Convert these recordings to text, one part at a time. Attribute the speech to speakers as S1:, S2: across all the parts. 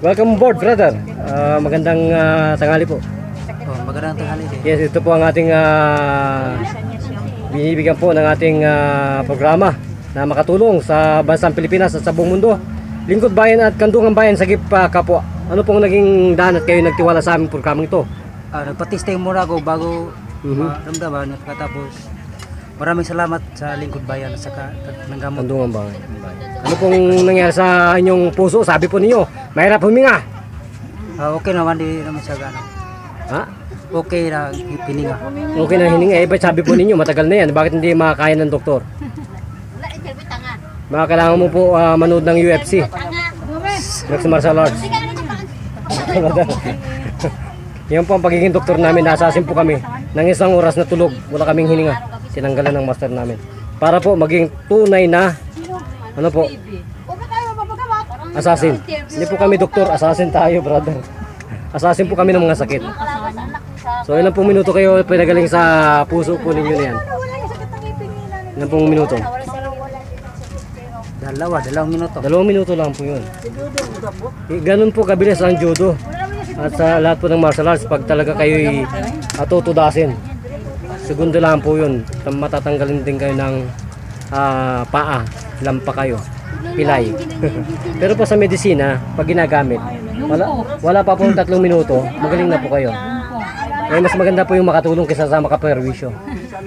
S1: Welcome aboard, brother. Magandang tanghali po.
S2: Magandang tanghali din.
S1: Yes, ito po ang ating binibigyan po ng ating programa na makatulong sa bansang Pilipinas at sa buong mundo. Lingkod Bayan at Kandungan Bayan sa kapwa. Ano pong naging daan at kayo nagtiwala sa aming programang ito?
S2: Nagpatesting muna ako bago maramdaman at katapos. Maraming salamat sa Lingkod Bayan at saka ng gamot.
S1: Kandungan Bayan. Ano pong nangyari sa inyong puso? Sabi po ninyo, mahirap huminga.
S2: Okay naman, di naman siya gano'n.
S1: Ha?
S2: Okay na pininga.
S1: Okay na hininga. Ba't sabi po ninyo, matagal na yan. Bakit hindi makakaya ng doktor? Mga kailangan mo po manood ng UFC. Mixed Martial Arts. Yan po ang pagiging doktor namin. Nasasin po kami ng isang oras na tulog. Wala kaming hininga. Tinanggalan ng master namin. Para po maging tunay na ano po? Assassin. Hindi po kami doktor. Assassin tayo, brother. Assassin po kami ng mga sakit. So ilan pong minuto kayo pinagaling sa puso po ninyo na yan? Ilan pong minuto?
S2: Dalawang minuto.
S1: 2 minuto lang po yun. Ganun po kabilis ang judo. At sa lahat po ng martial arts, pag talaga kayo'y tutudasin, segundo lang po yun. Matatanggalin din kayo ng paa, lampa kayo, pilay. Pero po sa medisina, pag ginagamit, wala pa po 3 minuto, magaling na po kayo. Eh, mas maganda po yung makatulong kaysa sa makaperwisyo.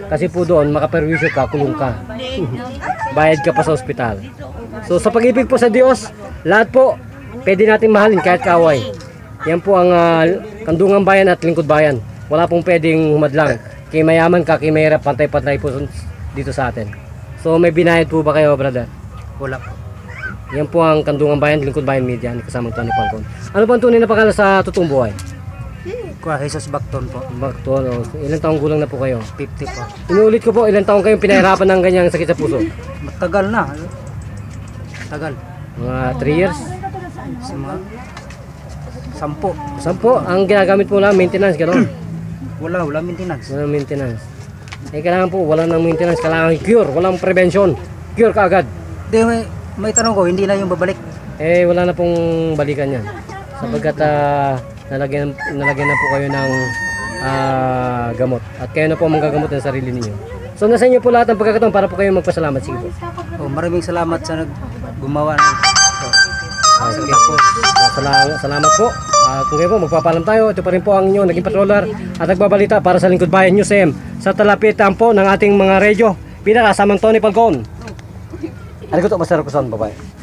S1: Kasi po doon, makaperwisyo ka, kulong ka. Bayad ka pa sa ospital. So sa pag-ibig po sa Diyos, lahat po, pwede natin mahalin kahit kaaway. Yan po ang Kandungan Bayan at Lingkod Bayan. Wala pong pwedeng humadlang. Kay mayaman ka, kay mahirap, pantay-pantay po dito sa atin. So may binayad po ba kayo, brother?
S2: Wala po.
S1: Yan po ang Kandungan Bayan, Lingkod Bayan Media, kasamang Tony Pangkon. Ano ba ang tunay na pangalan sa totoong buhay?
S2: Jesus Bacton po.
S1: Bacton, ilang taong gulang na po kayo?
S2: 50 po.
S1: Inuulit ko po, ilang taong kayong pinahirapan ng ganyang sakit sa puso?
S2: Matagal na. Tagal.
S1: Mga 3 years?
S2: Sa mga 10.
S1: 10, ang ginagamit po lang, maintenance, gano'n?
S2: Wala maintenance.
S1: Walang maintenance. Eh, kailangan po, wala nang maintenance, kailangan cure, walang prevention. Cure ka agad.
S2: Di, may tanong ko, hindi na yung babalik.
S1: Eh, wala na pong balikan yan. Sapagkat nalagyan na po kayo ng gamot. At kayo na po manggagamot ng sarili ninyo. So, nasa inyo po lahat ng pagkakataon para po kayo magpasalamat. Sige po.
S2: Maraming salamat sa gumawa ng
S1: Sige po. Salamat po. Kung kayo po, magpapalam tayo. Ito pa rin po ang inyong naging patroller at nagbabalita para sa Lingkod Bayan News AM sa talapitan po ng ating mga radyo. Pinakasamang Tony Pangkon. Arigato, Master Kusan, bye-bye.